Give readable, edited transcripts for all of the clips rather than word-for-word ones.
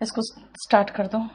इसको स्टार्ट कर दो।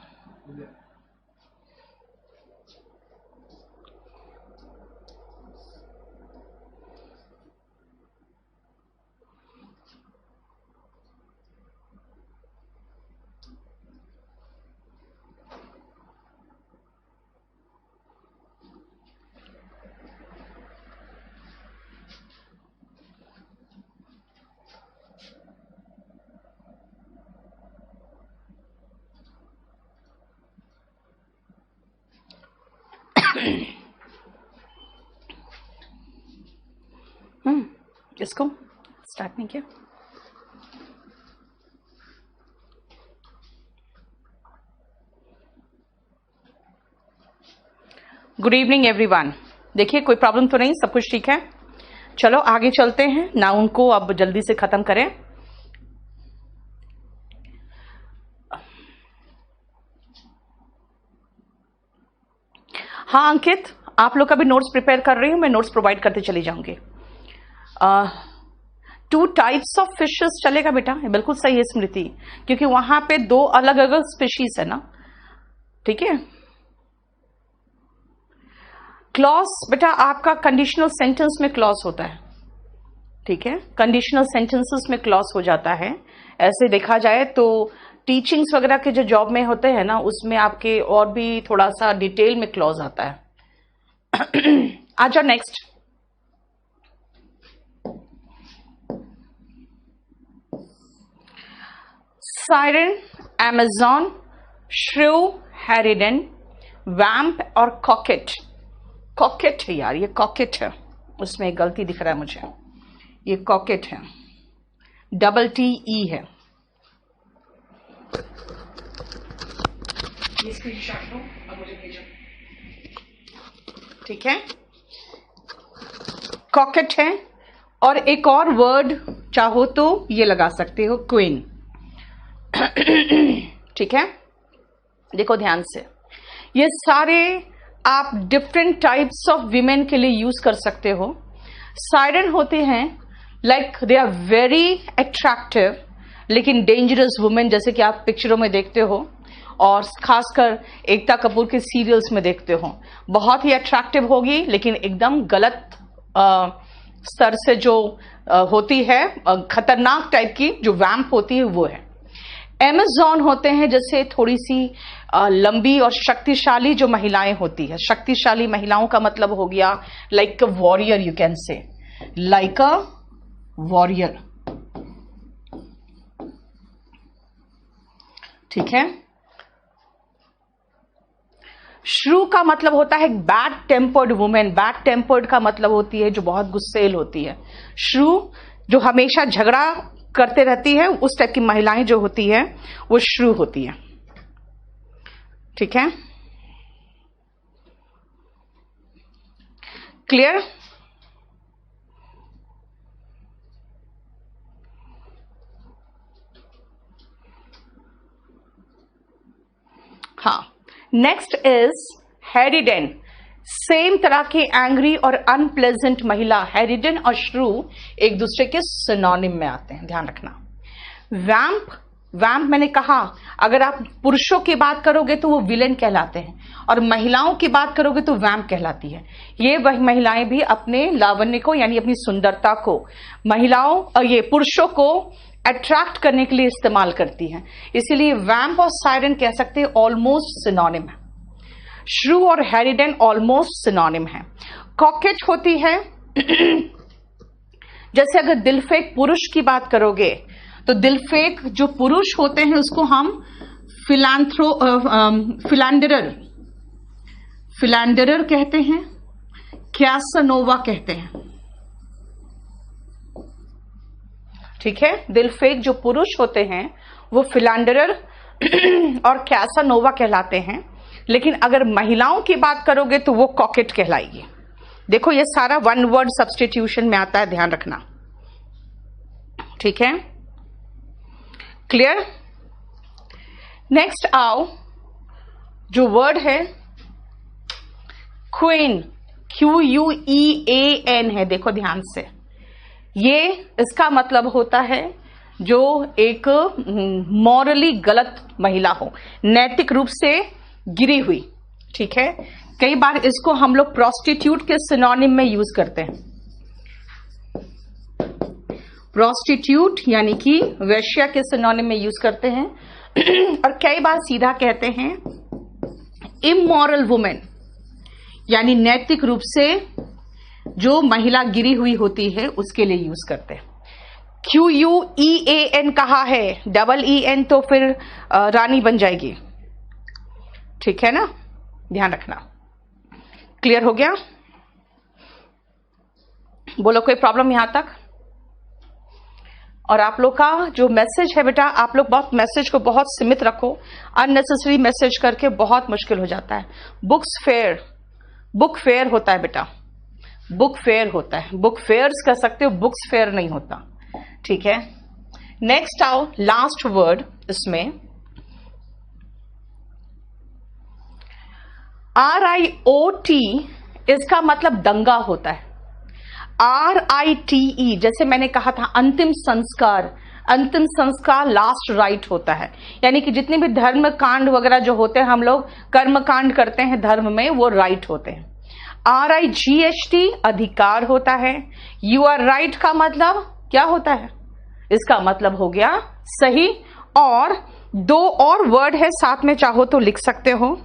इसको स्टार्ट नहीं किया। Good evening everyone. देखिए कोई प्रॉब्लम तो नहीं, सब कुछ ठीक है। चलो आगे चलते हैं। नाउन को अब जल्दी से खत्म करें। हाँ अंकित, आप लोग का भी नोट्स प्रिपेयर कर रही हूं, मैं नोट्स प्रोवाइड करते चली जाऊंगी। 2 टाइप्स ऑफ फिशेस चलेगा बेटा, बिल्कुल सही है स्मृति, क्योंकि वहां पे 2 अलग अलग स्पीशीज है ना। ठीक है। क्लॉज बेटा आपका कंडीशनल सेंटेंस में क्लॉज होता है। ठीक है, कंडीशनल सेंटेंसेस में क्लॉज हो जाता है। ऐसे देखा जाए तो टीचिंग्स वगैरह के जो जॉब में होते हैं ना, उसमें आपके और भी थोड़ा सा डिटेल में क्लॉज आता है। आ जाओ नेक्स्ट। सायरन, अमेजॉन, श्रू, हैरिडन, वैम्प और कॉकेट। कॉकेट है यार, ये कॉकेट है, उसमें एक गलती दिख रहा है मुझे। ये कॉकेट है, डबल TE है। ये स्क्रीनशॉट लो और मुझे भेजो। ठीक है, कॉकेट है। और एक और वर्ड चाहो तो ये लगा सकते हो, क्वीन। ठीक है, देखो ध्यान से, ये सारे आप डिफरेंट टाइप्स ऑफ विमेन के लिए यूज कर सकते हो। सायरन होते हैं like they are very attractive लेकिन डेंजरस वुमेन, जैसे कि आप पिक्चरों में देखते हो और खासकर एकता कपूर के सीरियल्स में देखते हो। बहुत ही अट्रैक्टिव होगी लेकिन एकदम गलत स्तर से जो होती है, खतरनाक टाइप की जो वैम्प होती है वो है। अमेज़न होते हैं जैसे थोड़ी सी लंबी और शक्तिशाली जो महिलाएं होती है। शक्तिशाली महिलाओं का मतलब हो गया like a warrior, you can say like a warrior. ठीक है। श्रू का मतलब होता है bad tempered women. Bad tempered का मतलब होती है जो बहुत गुस्सेल होती है। श्रू जो हमेशा झगड़ा करते रहती है, उस टाइप की महिलाएं जो होती है वो श्रू होती है। ठीक है, क्लियर? हाँ, नेक्स्ट इज हैरिडन। सेम तरह की एंग्री और अनप्लेजेंट महिला। हैरिडन और श्रू एक दूसरे के सिनोनिम में आते हैं, ध्यान रखना। वैम्प, वैम्प मैंने कहा अगर आप पुरुषों की बात करोगे तो वो विलेन कहलाते हैं और महिलाओं की बात करोगे तो वैम्प कहलाती है। ये वह महिलाएं भी अपने लावण्य को यानी अपनी सुंदरता को महिलाओं और ये पुरुषों को अट्रैक्ट करने के लिए इस्तेमाल करती हैं। इसीलिए वैम्प और सायरन कह सकते हैं ऑलमोस्ट सिनोनिम है। श्रू और हैरिडन ऑलमोस्ट सिनोनिम है। कॉकेट होती है जैसे अगर दिलफेक पुरुष की बात करोगे तो दिलफेक जो पुरुष होते हैं उसको हम फिलैंडरर कहते हैं, कैसानोवा कहते हैं। ठीक है, दिलफेक जो पुरुष होते हैं वो फिलैंडरर और कैसानोवा कहलाते हैं, लेकिन अगर महिलाओं की बात करोगे तो वो कॉकेट कहलाएगी। देखो ये सारा वन वर्ड सब्स्टिट्यूशन में आता है, ध्यान रखना। ठीक है, क्लियर? नेक्स्ट आओ, जो वर्ड है क्वीन, QUEAN है। देखो ध्यान से, ये इसका मतलब होता है जो एक मॉरली गलत महिला हो, नैतिक रूप से गिरी हुई, ठीक है। कई बार इसको हम लोग प्रोस्टिट्यूट के सिनोनिम में यूज करते हैं। प्रोस्टिट्यूट यानी कि वेश्या के सिनोनिम में यूज करते हैं। और कई बार सीधा कहते हैं इमोरल वुमेन, यानी नैतिक रूप से जो महिला गिरी हुई होती है उसके लिए यूज करते हैं। QUEAN कहा है, EEN तो फिर रानी बन जाएगी, ठीक है ना, ध्यान रखना। क्लियर हो गया? बोलो कोई प्रॉब्लम यहां तक? और आप लोग का जो मैसेज है बेटा, आप लोग बहुत मैसेज को बहुत सीमित रखो, अननेसेसरी मैसेज करके बहुत मुश्किल हो जाता है। बुक फेयर होता है बेटा, बुक फेयर होता है, बुक फेयर्स कर सकते हो, बुक्स फेयर नहीं होता, ठीक है। नेक्स्ट आओ, लास्ट वर्ड इसमें RIOT, इसका मतलब दंगा होता है। RITE, जैसे मैंने कहा था अंतिम संस्कार लास्ट राइट होता है, यानी कि जितने भी धर्म कांड वगैरह जो होते हैं, हम लोग कर्म कांड करते हैं धर्म में, वो राइट होते हैं। RIGHT अधिकार होता है। You are right का मतलब क्या होता है? इसका मतलब हो गया सही। और दो और वर्ड है साथ में, चाहो तो लिख सकते हो।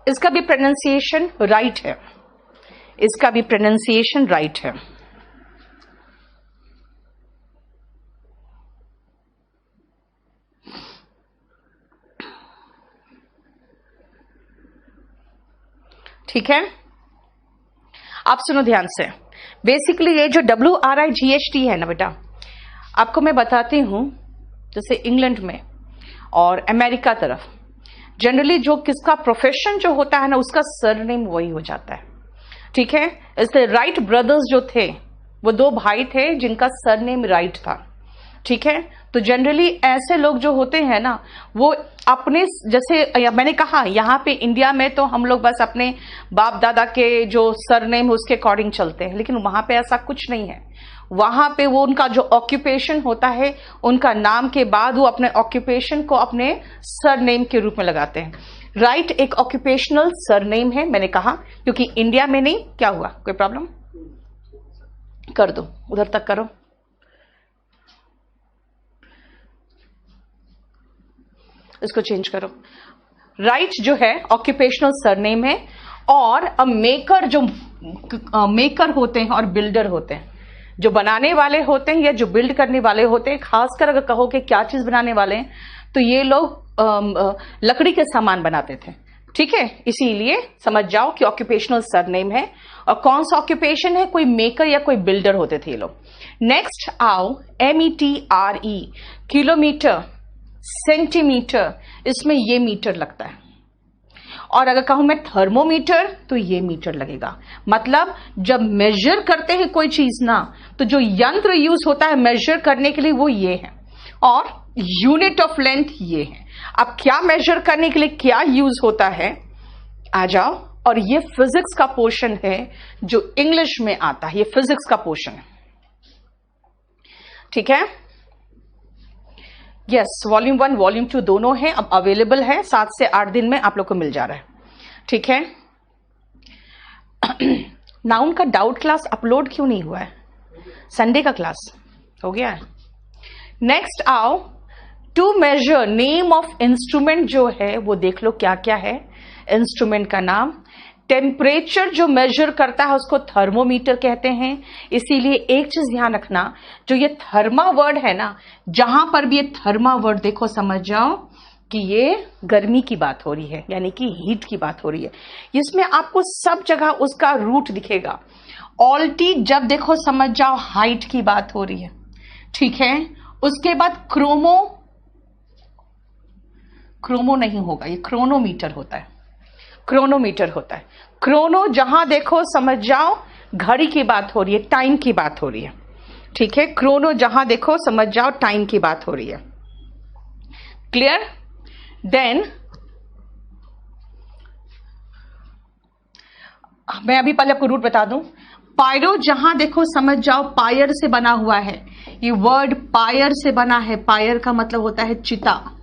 इसका भी प्रोनाउंसिएशन राइट है, इसका भी प्रोनाउंसिएशन राइट है। ठीक है, आप सुनो ध्यान से। बेसिकली ये जो WRIGHT है ना बेटा, आपको मैं बताती हूं, जैसे इंग्लैंड में और अमेरिका तरफ जनरली जो किसका प्रोफेशन जो होता है ना, उसका सरनेम वही हो जाता है, ठीक है। इसलिए राइट ब्रदर्स जो थे, वो दो भाई थे जिनका सरनेम राइट था, ठीक है। तो जनरली ऐसे लोग जो होते हैं ना, वो अपने, जैसे मैंने कहा यहाँ पे इंडिया में तो हम लोग बस अपने बाप दादा के जो सरनेम उसके अकॉर्डिंग चलते हैं, लेकिन वहां पे ऐसा कुछ नहीं है। वहां पे वो उनका जो ऑक्यूपेशन होता है, उनका नाम के बाद वो अपने ऑक्यूपेशन को अपने सरनेम के रूप में लगाते हैं। राइट एक ऑक्यूपेशनल सरनेम है, मैंने कहा, क्योंकि इंडिया में नहीं। क्या हुआ, कोई प्रॉब्लम? कर दो, उधर तक करो। इसको चेंज करो। राइट जो है ऑक्यूपेशनल सरनेम है, और अ मेकर जो मेकर होते हैं और बिल्डर होते हैं, जो बनाने वाले होते हैं या जो बिल्ड करने वाले होते हैं। खासकर अगर कहो कि क्या चीज बनाने वाले हैं, तो ये लोग लकड़ी के सामान बनाते थे, ठीक है। इसीलिए समझ जाओ कि ऑक्यूपेशनल सरनेम है। और कौन सा ऑक्यूपेशन है? कोई मेकर या कोई बिल्डर होते थे ये लोग। नेक्स्ट आओ, METRE, किलोमीटर, सेंटीमीटर, इसमें ये मीटर लगता है। और अगर कहूं मैं थर्मोमीटर, तो ये मीटर लगेगा। मतलब जब मेजर करते हैं कोई चीज ना, तो जो यंत्र यूज होता है मेजर करने के लिए वो ये है, और यूनिट ऑफ लेंथ ये है। अब क्या मेजर करने के लिए क्या यूज होता है, आ जाओ। और ये फिजिक्स का पोर्शन है जो इंग्लिश में आता है, ये फिजिक्स का पोर्शन है, ठीक है। यस, वॉल्यूम 1 वॉल्यूम 2 दोनों हैं, अब अवेलेबल है। 7 से 8 दिन में आप लोग को मिल जा रहा है, ठीक है। नाउन का डाउट क्लास अपलोड क्यों नहीं हुआ है? संडे का क्लास हो गया है। नेक्स्ट आओ, to measure, name of instrument जो है वो देख लो क्या क्या है इंस्ट्रूमेंट का नाम। टेम्परेचर जो मेजर करता है उसको थर्मोमीटर कहते हैं। इसीलिए एक चीज ध्यान रखना, जो ये थर्मा वर्ड है ना, जहां पर भी ये थर्मा वर्ड देखो समझ जाओ कि ये गर्मी की बात हो रही है, यानी कि हीट की बात हो रही है। इसमें आपको सब जगह उसका रूट दिखेगा। ऑल्टी जब देखो समझ जाओ हाइट की बात हो रही है, ठीक है। उसके बाद क्रोमो नहीं होगा, ये क्रोनोमीटर होता है, क्रोनोमीटर होता है। क्रोनो जहां देखो समझ जाओ घड़ी की बात हो रही है, टाइम की बात हो रही है, ठीक है। क्रोनो जहां देखो समझ जाओ टाइम की बात हो रही है। क्लियर? देन मैं अभी पहले आपको रूट बता दूं। पायरो जहां देखो समझ जाओ पायर से बना हुआ है, ये वर्ड पायर से बना है। पायर का मतलब होता है चिता,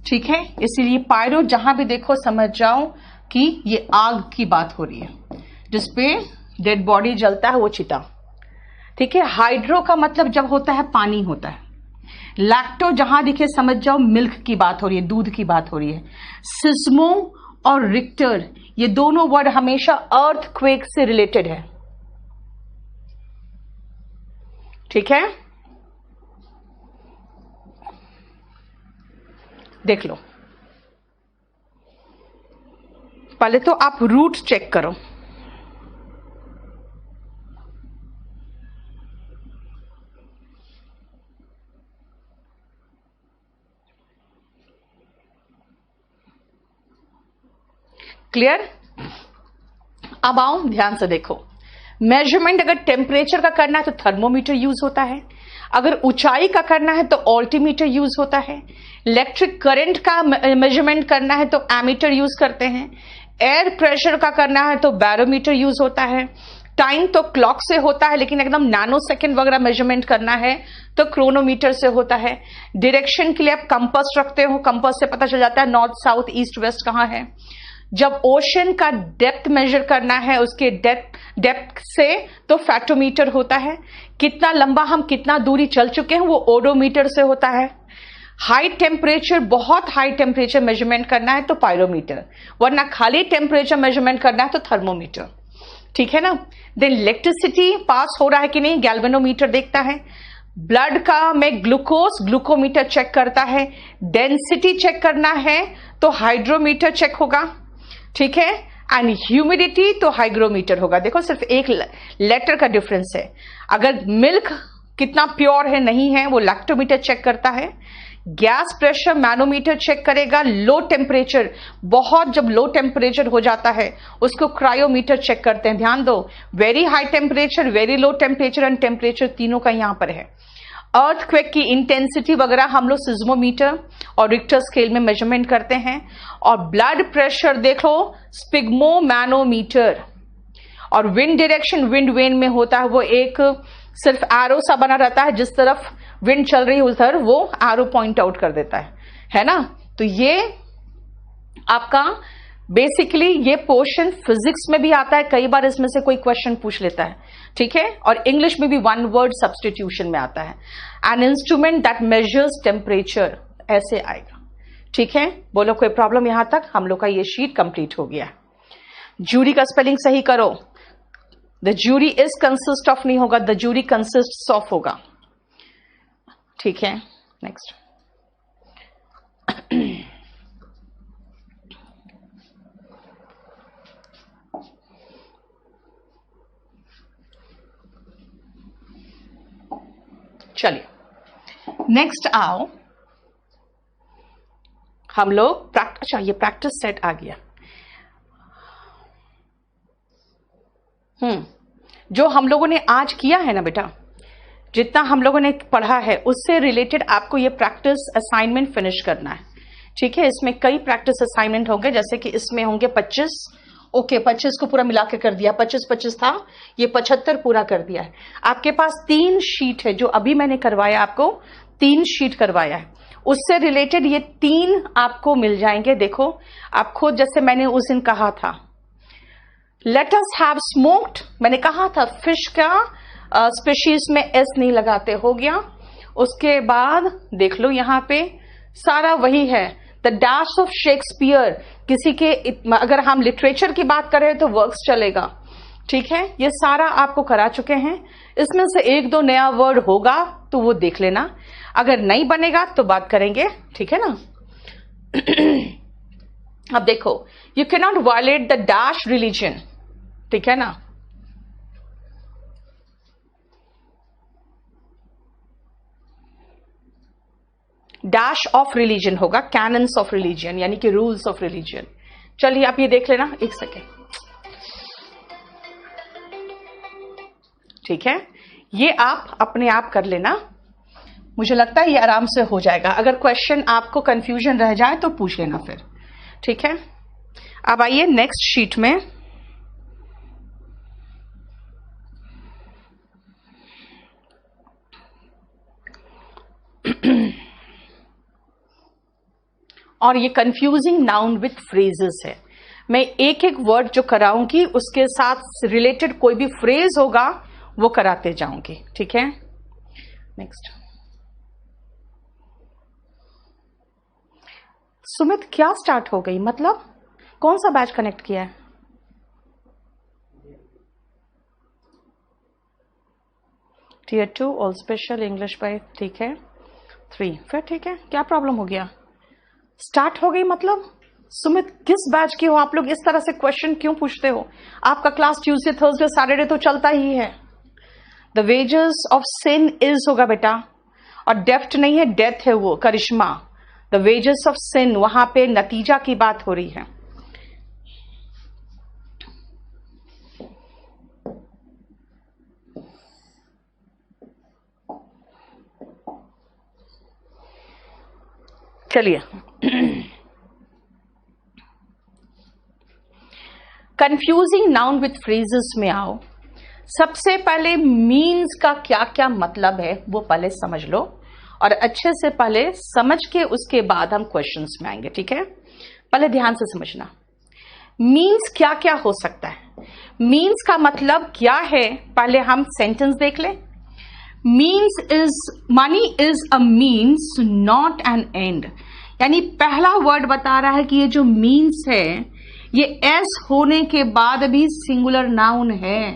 ठीक है। इसीलिए पायरो जहां भी देखो समझ जाओ कि ये आग की बात हो रही है, जिसपे डेड बॉडी जलता है वो चिता, ठीक है। हाइड्रो का मतलब जब होता है पानी होता है। लैक्टो जहां दिखे समझ जाओ मिल्क की बात हो रही है, दूध की बात हो रही है। सिस्मो और रिक्टर ये दोनों वर्ड हमेशा अर्थक्वेक से रिलेटेड है, ठीक है। देख लो, पहले तो आप रूट चेक करो। क्लियर? अब आओ ध्यान से देखो। मेजरमेंट अगर टेम्परेचर का करना है तो थर्मोमीटर यूज होता है, अगर ऊंचाई का करना है तो ऑल्टीमीटर यूज होता है, इलेक्ट्रिक करंट का मेजरमेंट करना है तो एमीटर यूज करते हैं, एयर प्रेशर का करना है तो बैरोमीटर यूज होता है, टाइम तो क्लॉक से होता है लेकिन एकदम नैनो सेकेंड वगैरह मेजरमेंट करना है तो क्रोनोमीटर से होता है। डायरेक्शन के लिए आप कंपास रखते हो, कंपास से पता चल जाता है नॉर्थ साउथ ईस्ट वेस्ट कहां है। जब ओशन का डेप्थ मेजर करना है उसके डेप्थ से तो फैक्टोमीटर होता है। कितना लंबा हम कितना दूरी चल चुके हैं वो ओडोमीटर से होता है। हाई टेम्परेचर, बहुत हाई टेम्परेचर मेजरमेंट करना है तो पायरोमीटर, वरना खाली टेम्परेचर मेजरमेंट करना है तो थर्मोमीटर, ठीक है ना। देन इलेक्ट्रिसिटी पास हो रहा है कि नहीं, गैल्वेनोमीटर देखता है। ब्लड का में ग्लूकोमीटर चेक करता है। डेंसिटी चेक करना है तो हाइड्रोमीटर चेक होगा, ठीक है। एंड ह्यूमिडिटी तो हाइग्रोमीटर होगा। देखो सिर्फ एक लेटर का डिफरेंस है। अगर मिल्क कितना प्योर है नहीं है वो लैक्टोमीटर चेक करता है। गैस प्रेशर मैनोमीटर चेक करेगा। लो टेम्परेचर, बहुत जब लो टेम्परेचर हो जाता है उसको क्रायोमीटर चेक करते हैं। ध्यान दो, very high temperature, very low temperature and temperature तीनों का यहां पर है। अर्थक्वेक की इंटेंसिटी वगैरह हम लोग सिज्मोमीटर और रिक्टर स्केल में मेजरमेंट करते हैं। और ब्लड प्रेशर देखो स्पिग्मोमैनोमीटर। और विंड डायरेक्शन, विंड वेन में होता है वो एक सिर्फ एरो सा बना रहता है, जिस तरफ विंड चल रही है उधर वो एरो पॉइंट आउट कर देता है ना। तो ये आपका बेसिकली ये पोर्शन फिजिक्स में भी आता है, कई बार इसमें से कोई क्वेश्चन पूछ लेता है, ठीक है। और इंग्लिश में भी वन वर्ड सब्सटीट्यूशन में आता है। An instrument that measures temperature, ऐसे आएगा, ठीक है। बोलो कोई प्रॉब्लम? यहां तक हम लोग का ये शीट कंप्लीट हो गया। जूरी का स्पेलिंग सही करो। The jury is consist of नहीं होगा, द जूरी कंसिस्ट ऑफ होगा, ठीक है। नेक्स्ट चलिए नेक्स्ट आओ हम लोग अच्छा ये प्रैक्टिस सेट आ गया। जो हम लोगों ने आज किया है ना बेटा, जितना हम लोगों ने पढ़ा है उससे रिलेटेड आपको ये प्रैक्टिस असाइनमेंट फिनिश करना है, ठीक है। इसमें कई प्रैक्टिस असाइनमेंट होंगे, जैसे कि इसमें होंगे 25, ओके 25 को पूरा मिला के कर दिया, 25 था, ये 75 पूरा कर दिया है। आपके पास 3 शीट है, जो अभी मैंने करवाया आपको 3 शीट करवाया है, उससे रिलेटेड ये 3 आपको मिल जाएंगे। देखो आप खुद, जैसे मैंने उस दिन कहा था लेट अस हैव स्मोक्ड, मैंने कहा था फिश का स्पीशीज में एस नहीं लगाते, हो गया। उसके बाद देख लो यहां पे सारा वही है, द डैश ऑफ शेक्सपियर। किसी के अगर हम लिटरेचर की बात करें तो वर्क्स चलेगा, ठीक है। ये सारा आपको करा चुके हैं। इसमें से एक दो नया वर्ड होगा तो वो देख लेना, अगर नहीं बनेगा तो बात करेंगे, ठीक है ना। अब देखो, you can not violate the dash religion, ठीक है ना। डैश ऑफ रिलीजन होगा, कैनन्स ऑफ रिलीजन यानी कि रूल्स ऑफ रिलीजन। चलिए आप ये देख लेना, एक सेकेंड, ठीक है। ये आप अपने आप कर लेना, मुझे लगता है ये आराम से हो जाएगा। अगर क्वेश्चन आपको कंफ्यूजन रह जाए तो पूछ लेना फिर, ठीक है। अब आइए नेक्स्ट शीट में। और ये कंफ्यूजिंग नाउन विथ फ्रेजेस है। मैं एक एक वर्ड जो कराऊंगी उसके साथ रिलेटेड कोई भी फ्रेज होगा वो कराते जाऊंगी, ठीक है। नेक्स्ट, सुमित क्या स्टार्ट हो गई, मतलब कौन सा बैच कनेक्ट किया है? Tier 2 all special English by, ठीक है 3, फिर ठीक है। क्या प्रॉब्लम हो गया? स्टार्ट हो गई मतलब? सुमित किस बैच की हो आप लोग? इस तरह से क्वेश्चन क्यों पूछते हो? आपका क्लास ट्यूसडे थर्सडे सैटरडे तो चलता ही है। The wages of sin is होगा बेटा, और डेफ्ट नहीं है, डेथ है वो, Karishma. The wages of sin, वहां पे नतीजा की बात हो रही है। चलिए कंफ्यूजिंग नाउन विथ फ्रेजेस में आओ। सबसे पहले मीन्स का क्या क्या मतलब है वो पहले समझ लो, और अच्छे से पहले समझ के उसके बाद हम क्वेश्चंस में आएंगे, ठीक है। पहले ध्यान से समझना मीन्स क्या क्या हो सकता है। मीन्स का मतलब क्या है, पहले हम सेंटेंस देख लें। Means is, money is a means not an and. यानी पहला वर्ड बता रहा है कि ये जो मीन्स है ये एस होने के बाद भी सिंगुलर नाउन है,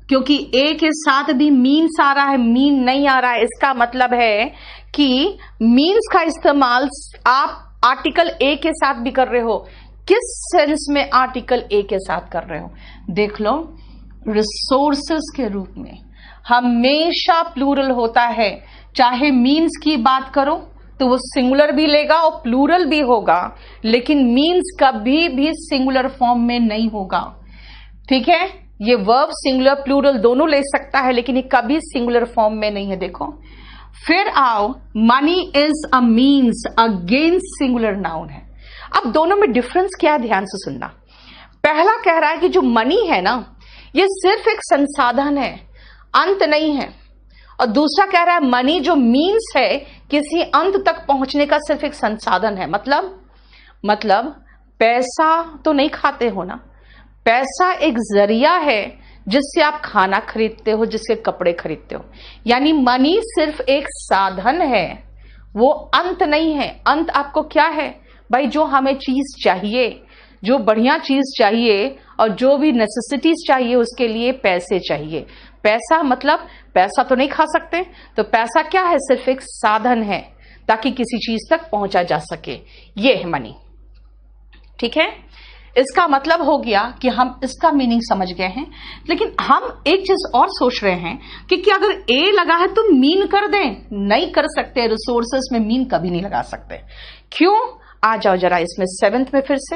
क्योंकि ए के साथ भी मीन्स आ रहा है, मीन नहीं आ रहा है। इसका मतलब है कि मीन्स का इस्तेमाल आप आर्टिकल ए के साथ भी कर रहे हो। किस सेंस में आर्टिकल ए के साथ कर रहे हो? देख लो, रिसोर्सेस के रूप में हमेशा प्लूरल होता है। चाहे मीन्स की बात करो तो वो सिंगुलर भी लेगा और प्लूरल भी होगा, लेकिन मीन्स कभी भी सिंगुलर फॉर्म में नहीं होगा, ठीक है। ये वर्ब सिंगुलर प्लूरल दोनों ले सकता है, लेकिन ये कभी सिंगुलर फॉर्म में नहीं है। देखो फिर आओ, money is a means against singular noun है। अब दोनों में डिफरेंस क्या है, ध्यान से सुनना। पहला कह रहा है कि जो मनी है ना ये सिर्फ एक संसाधन है, अंत नहीं है। और दूसरा कह रहा है मनी जो मीन्स है किसी अंत तक पहुंचने का सिर्फ एक संसाधन है। मतलब पैसा तो नहीं खाते हो ना, पैसा एक जरिया है जिससे आप खाना खरीदते हो, जिससे कपड़े खरीदते हो। यानी मनी सिर्फ एक साधन है, वो अंत नहीं है। अंत आपको क्या है भाई? जो हमें चीज चाहिए, जो बढ़िया चीज चाहिए और जो भी नेसेसिटीज चाहिए उसके लिए पैसे चाहिए। पैसा मतलब पैसा तो नहीं खा सकते, तो पैसा क्या है? सिर्फ एक साधन है ताकि किसी चीज तक पहुंचा जा सके। ये है मनी, ठीक है। इसका मतलब हो गया कि हम इसका मीनिंग समझ गए हैं। लेकिन हम एक चीज और सोच रहे हैं कि क्या अगर ए लगा है तो मीन कर दें? नहीं कर सकते, रिसोर्सेस में मीन कभी नहीं लगा सकते। क्यों? आ जाओ जरा इसमें 7th में फिर से।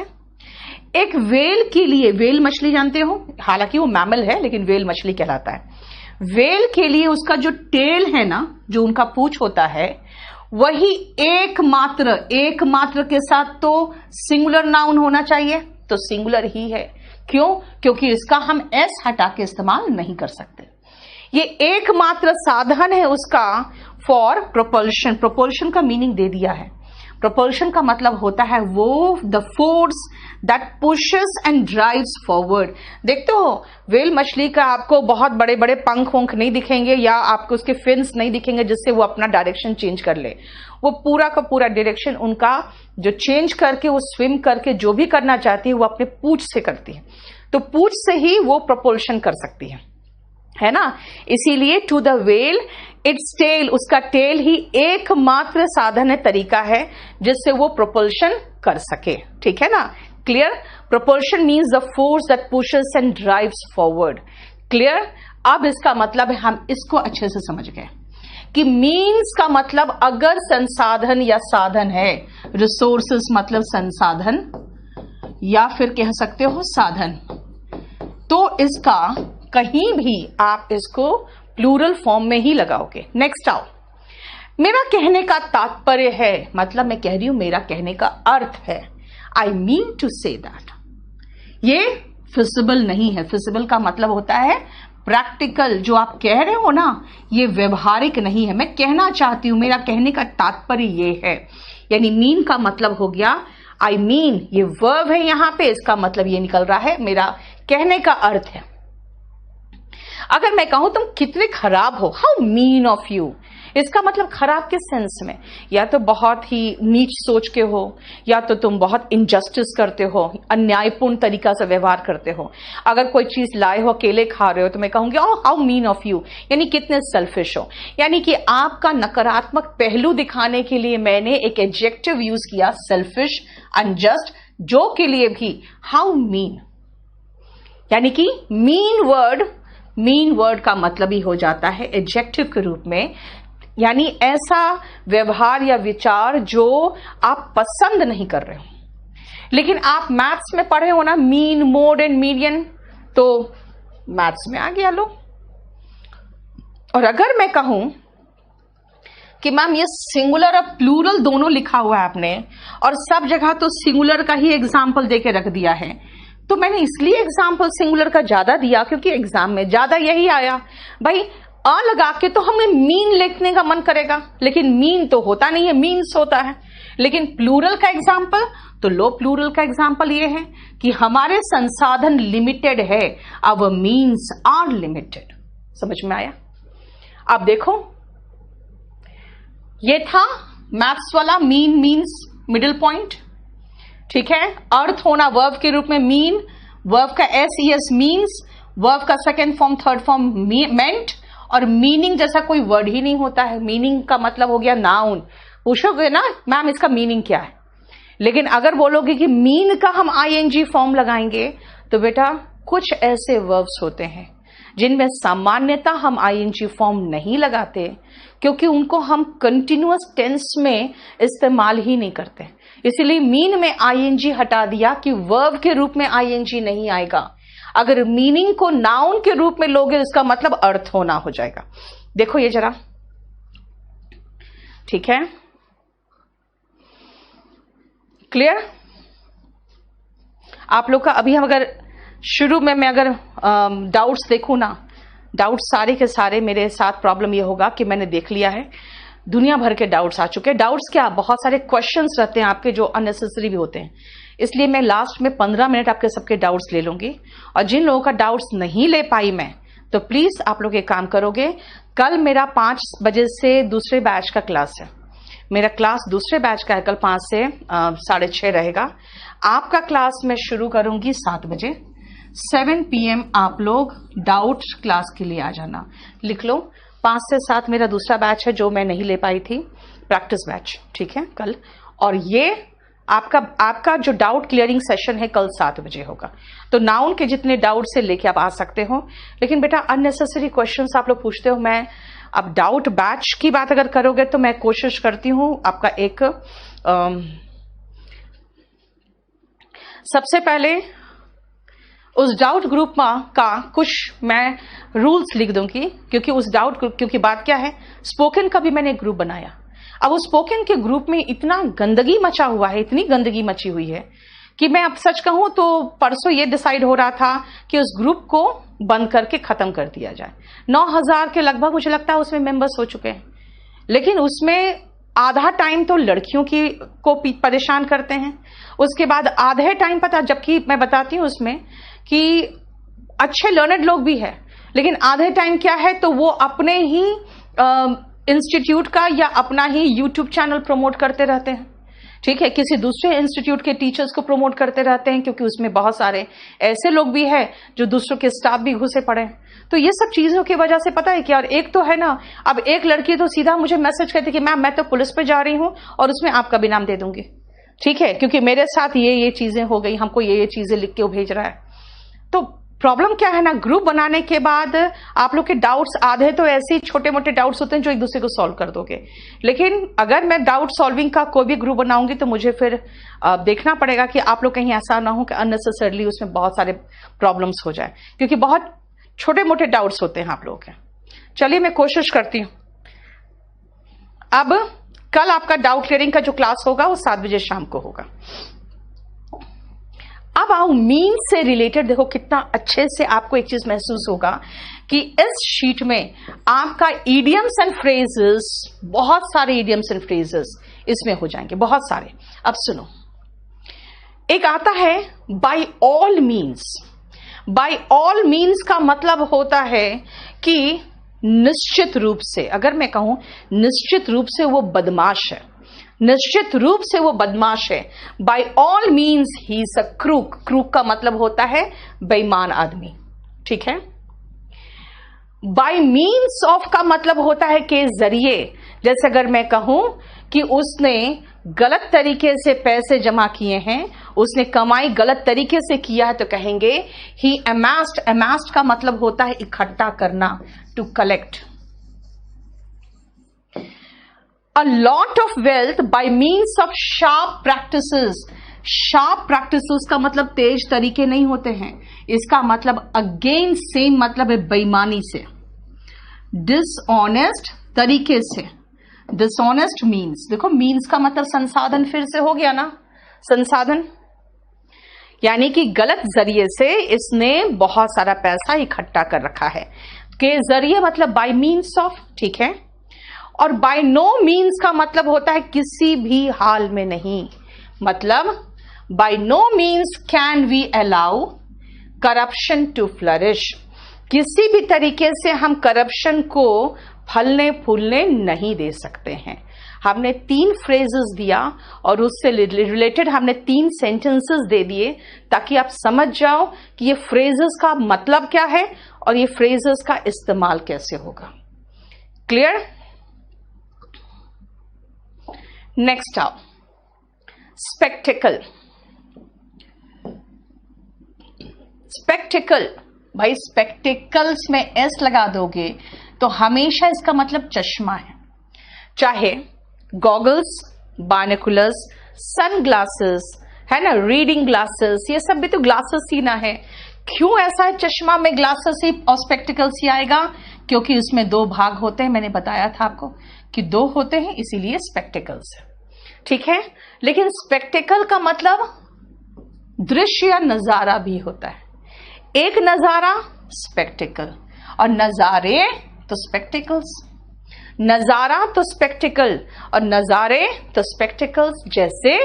एक वेल के लिए, वेल मछली जानते हो, हालांकि वो मैमल है लेकिन वेल मछली कहलाता है। वेल के लिए उसका जो टेल है ना, जो उनका पूंछ होता है, वही एकमात्र के साथ तो सिंगुलर नाउन होना चाहिए, तो सिंगुलर ही है। क्यों? क्योंकि इसका हम एस हटा के इस्तेमाल नहीं कर सकते। ये एकमात्र साधन है उसका फॉर प्रोपल्शन। प्रोपल्शन का मीनिंग दे दिया है, प्रोपल्शन का मतलब होता है वो the force that pushes and drives forward. देखते हो व्हेल मछली का आपको बहुत बड़े बड़े पंख वंख नहीं दिखेंगे या आपको उसके फिन्स नहीं दिखेंगे जिससे वो अपना डायरेक्शन चेंज कर ले। वो पूरा का पूरा डायरेक्शन उनका जो चेंज करके वो स्विम करके जो भी करना चाहती है वो अपने पूंछ से करती है। तो पूंछ से ही वो प्रोपल्शन कर सकती है ना। इसीलिए to the whale its tail, उसका टेल ही एकमात्र साधन है, तरीका है जिससे वो प्रोपल्शन कर सके। ठीक है ना, clear. Propulsion means the force that pushes and drives forward. Clear. अब इसका मतलब है, हम इसको अच्छे से समझ गए कि मीन्स का मतलब अगर संसाधन या साधन है, रिसोर्सेस मतलब संसाधन या फिर कह सकते हो साधन, तो इसका कहीं भी आप इसको प्लूरल फॉर्म में ही लगाओगे। नेक्स्ट आओ, मेरा कहने का तात्पर्य है, मतलब मैं कह रही हूं मेरा कहने का अर्थ है, I mean to say that. ये फिजिबल नहीं है। फिजिबल का मतलब होता है प्रैक्टिकल, जो आप कह रहे हो ना ये व्यवहारिक नहीं है। मैं कहना चाहती हूं, मेरा कहने का तात्पर्य ये है, यानी मीन का मतलब हो गया आई मीन, ये वर्ब है यहां पे, इसका मतलब ये निकल रहा है मेरा कहने का अर्थ है। अगर मैं कहूं तुम कितने खराब हो, हाउ मीन ऑफ यू, इसका मतलब खराब किस सेंस में, या तो बहुत ही नीच सोच के हो, या तो तुम बहुत इनजस्टिस करते हो, अन्यायपूर्ण तरीका से व्यवहार करते हो। अगर कोई चीज लाए हो अकेले खा रहे हो तो मैं कहूंगी oh how mean of you, यानी कितने सेल्फिश हो। यानी कि आपका नकारात्मक पहलू दिखाने के लिए मैंने एक एडजेक्टिव यूज किया, सेल्फिश, अनजस्ट, जो के लिए भी हाउ मीन, यानी कि मीन वर्ड का मतलब ही हो जाता है एडजेक्टिव के रूप में, यानी ऐसा व्यवहार या विचार जो आप पसंद नहीं कर रहे हो। लेकिन आप मैथ्स में पढ़े हो ना, मीन, मोड एंड मीडियन, तो मैथ्स में आ गया लो। और अगर मैं कहूं कि मैम ये सिंगुलर और प्लूरल दोनों लिखा हुआ है आपने, और सब जगह तो सिंगुलर का ही एग्जाम्पल देके रख दिया है, तो मैंने इसलिए एग्जाम्पल सिंगुलर का ज्यादा दिया क्योंकि एग्जाम में ज्यादा यही आया। भाई अ लगा के तो हमें मीन लिखने का मन करेगा, लेकिन मीन तो होता नहीं है, मीन्स होता है। लेकिन प्लूरल का एग्जाम्पल तो लो, प्लूरल का एग्जाम्पल ये है कि हमारे संसाधन लिमिटेड है, आवर मीन्स आर लिमिटेड। समझ में आया? अब देखो, ये था मैथ्स वाला मीन, मीन्स, मिडिल पॉइंट। ठीक है, अर्थ होना वर्ब के रूप में मीन, वर्ब का एस मीन्स, वर्ब का सेकेंड फॉर्म, थर्ड फॉर्म मेंट, और मीनिंग जैसा कोई वर्ड ही नहीं होता है। मीनिंग का मतलब हो गया नाउन। पूछोगे ना मैम इसका मीनिंग क्या है, लेकिन अगर बोलोगे कि मीन का हम आईएनजी फॉर्म लगाएंगे, तो बेटा कुछ ऐसे वर्ब्स होते हैं जिनमें सामान्यतः हम आईएनजी फॉर्म नहीं लगाते, क्योंकि उनको हम कंटिन्यूअस टेंस में इस्तेमाल ही नहीं करते। इसीलिए मीन में आईएनजी हटा दिया कि वर्ब के रूप में आईएनजी नहीं आएगा। अगर मीनिंग को नाउन के रूप में लोगे, इसका मतलब अर्थ होना हो जाएगा। देखो ये जरा, ठीक है, क्लियर? आप लोग का अभी हम अगर शुरू में मैं अगर डाउट्स देखूं ना, डाउट सारे के सारे मेरे साथ प्रॉब्लम ये होगा कि मैंने देख लिया है, दुनिया भर के डाउट्स आ चुके हैं। डाउट्स क्या, बहुत सारे क्वेश्चंस रहते हैं आपके जो अननेसेसरी भी होते हैं। इसलिए मैं लास्ट में 15 मिनट आपके सबके डाउट्स ले लूंगी, और जिन लोगों का डाउट्स नहीं ले पाई मैं, तो प्लीज आप लोग एक काम करोगे, कल मेरा 5 बजे से दूसरे बैच का क्लास है। मेरा क्लास दूसरे बैच का है, कल 5 से 6:30 रहेगा। आपका क्लास मैं शुरू करूंगी 7 बजे। 7 PM आप लोग डाउट क्लास के लिए आ जाना। लिख लो, 5 से 7 मेरा दूसरा बैच है जो मैं नहीं ले पाई थी, प्रैक्टिस बैच, ठीक है, कल। और ये आपका जो डाउट क्लियरिंग सेशन है कल 7 बजे होगा। तो नाउन के जितने डाउट से लेके आप आ सकते हो, लेकिन बेटा अननेसेसरी क्वेश्चंस आप लोग पूछते हो। मैं अब डाउट बैच की बात अगर करोगे तो मैं कोशिश करती हूं आपका एक सबसे पहले उस डाउट ग्रुप का कुछ मैं रूल्स लिख दूंगी, क्योंकि उस डाउट ग्रुप, क्योंकि बात क्या है, स्पोकन का भी मैंने एक ग्रुप बनाया। अब उस स्पोकन के ग्रुप में इतना गंदगी मचा हुआ है, इतनी गंदगी मची हुई है कि मैं अब सच कहूं तो परसों ये डिसाइड हो रहा था कि उस ग्रुप को बंद करके खत्म कर दिया जाए। 9,000 के लगभग मुझे लगता है उसमें मेंबर्स हो चुके हैं, लेकिन उसमें आधा टाइम तो लड़कियों को परेशान करते हैं, उसके बाद आधे टाइम पता, जबकि मैं बताती हूं उसमें कि अच्छे लर्नड लोग भी है, लेकिन आधे टाइम क्या है, तो वो अपने ही इंस्टीट्यूट का या अपना ही यूट्यूब चैनल प्रमोट करते रहते हैं, ठीक है, किसी दूसरे इंस्टीट्यूट के टीचर्स को प्रमोट करते रहते हैं, क्योंकि उसमें बहुत सारे ऐसे लोग भी हैं जो दूसरों के स्टाफ भी घुसे पड़े हैं। तो ये सब चीजों की वजह से पता है क्या, और एक तो है ना, अब एक लड़की तो सीधा मुझे मैसेज करती कि मैम मैं तो पुलिस पे जा रही हूं और उसमें आपका भी नाम दे दूंगी, ठीक है, क्योंकि मेरे साथ ये चीजें हो गई, हमको ये चीजें लिख के वो भेज रहा है। तो प्रॉब्लम क्या है ना, ग्रुप बनाने के बाद आप लोग के डाउट्स आधे तो ऐसे ही छोटे मोटे डाउट्स होते हैं जो एक दूसरे को सॉल्व कर दोगे, लेकिन अगर मैं डाउट सॉल्विंग का कोई भी ग्रुप बनाऊंगी तो मुझे फिर देखना पड़ेगा कि आप लोग कहीं ऐसा ना हो कि अननेसेसरली उसमें बहुत सारे प्रॉब्लम्स हो जाए, क्योंकि बहुत छोटे मोटे डाउट्स होते हैं आप लोगों के। चलिए मैं कोशिश करती हूं। अब कल आपका डाउट क्लियरिंग का जो क्लास होगा वो 7 बजे शाम को होगा। अब आओ मीन से रिलेटेड, देखो कितना अच्छे से आपको एक चीज महसूस होगा कि इस शीट में आपका इडियम्स एंड फ्रेजेस, बहुत सारे इडियम्स एंड फ्रेजेस इसमें हो जाएंगे, बहुत सारे। अब सुनो, एक आता है by all means. By all means का मतलब होता है कि निश्चित रूप से, अगर मैं कहूं निश्चित रूप से वो बदमाश है, निश्चित रूप से वो बदमाश है। By all means he is a crook. Crook का मतलब होता है बेईमान आदमी, ठीक है। बाय मीन्स ऑफ का मतलब होता है के जरिए, जैसे अगर मैं कहूं कि उसने गलत तरीके से पैसे जमा किए हैं, उसने कमाई गलत तरीके से किया है, तो कहेंगे ही अमास्ड। अमास्ड का मतलब होता है इकट्ठा करना, to collect. A lot of wealth by means of sharp practices. Sharp practices का मतलब तेज तरीके नहीं होते हैं, इसका मतलब अगेन सेम मतलब है बेईमानी से, डिसऑनेस्ट तरीके से। डिसऑनेस्ट मीन्स, देखो मीन्स का मतलब संसाधन, फिर से हो गया ना संसाधन, यानी कि गलत जरिए से इसने बहुत सारा पैसा इकट्ठा कर रखा है, के जरिए मतलब बाय मीन्स ऑफ, ठीक है। और बाय नो मीन्स का मतलब होता है किसी भी हाल में नहीं, मतलब by no means can we allow corruption to flourish. किसी भी तरीके से हम करप्शन को फलने फूलने नहीं दे सकते हैं। हमने 3 फ्रेजेस दिया और उससे रिलेटेड हमने 3 सेंटेंसेस दे दिए, ताकि आप समझ जाओ कि ये फ्रेजेस का मतलब क्या है और ये फ्रेजेस का इस्तेमाल कैसे होगा। क्लियर? नेक्स्ट आओ, स्पेक्टिकल। स्पेक्टिकल, भाई स्पेक्टिकल्स में एस लगा दोगे तो हमेशा इसका मतलब चश्मा है, चाहे गॉगल्स, बायनोकुलर्स, सन ग्लासेस है ना, रीडिंग ग्लासेस, ये सब भी तो ग्लासेस ही ना है। क्यों ऐसा है, चश्मा में ग्लासेस ही और स्पेक्टिकल्स ही आएगा? क्योंकि उसमें 2 भाग होते हैं, मैंने बताया था आपको कि 2 होते हैं, इसीलिए स्पेक्टिकल्स है, ठीक है। लेकिन स्पेक्टिकल का मतलब दृश्य या नजारा भी होता है। एक नजारा स्पेक्टिकल और नजारे तो स्पेक्टिकल्स, नजारा तो स्पेक्टिकल और नजारे तो स्पेक्टिकल्स। जैसे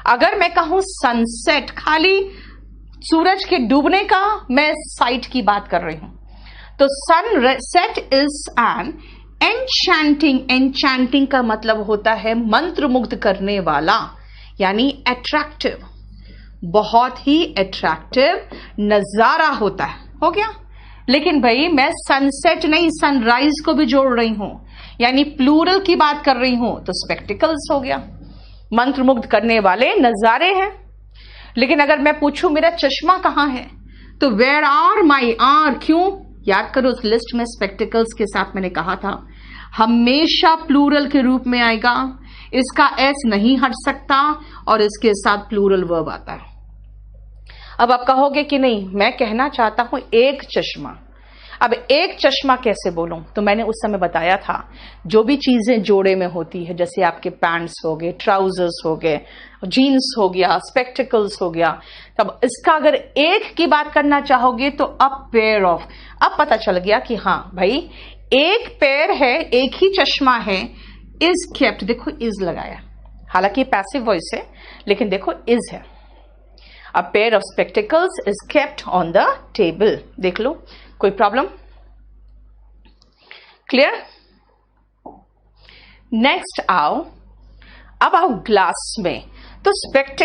अगर मैं कहूं सनसेट, खाली सूरज के डूबने का मैं साइट की बात कर रही हूं, तो सनसेट इज एन एन्चैंटिंग। एन्चैंटिंग का मतलब होता है मंत्रमुग्ध करने वाला, यानी अट्रैक्टिव, बहुत ही अट्रैक्टिव नजारा होता है, हो गया। लेकिन भाई मैं सनसेट नहीं सनराइज को भी जोड़ रही हूं, यानी प्लूरल की बात कर रही हूं, तो स्पेक्टिकल्स हो गया, मंत्रमुग्ध करने वाले नजारे हैं। लेकिन अगर मैं पूछूं मेरा चश्मा कहां है, तो वेयर आर माई आर, क्यों? याद करो उस लिस्ट में स्पेक्टिकल्स के साथ मैंने कहा था हमेशा प्लूरल के रूप में आएगा, इसका एस नहीं हट सकता और इसके साथ प्लूरल वर्ब आता है। अब आप कहोगे कि नहीं, मैं कहना चाहता हूं एक चश्मा। अब एक चश्मा कैसे बोलूं? तो मैंने उस समय बताया था जो भी चीजें जोड़े में होती है, जैसे आपके पैंट्स हो गए, ट्राउजर्स हो गए, जीन्स हो गया, स्पेक्टिकल्स हो गया, तब इसका अगर एक की बात करना चाहोगे तो अ पेयर ऑफ। अब पता चल गया कि हाँ भाई एक पेयर है, एक ही चश्मा है, इज केप्ट, देखो इज लगाया, हालांकि पैसिव वॉइस है लेकिन देखो इज है। A pair of spectacles is kept on the table, देख लो, कोई प्रॉब्लम? क्लियर? नेक्स्ट आओ, अब आओ ग्लास में। तो स्पेक्टिकल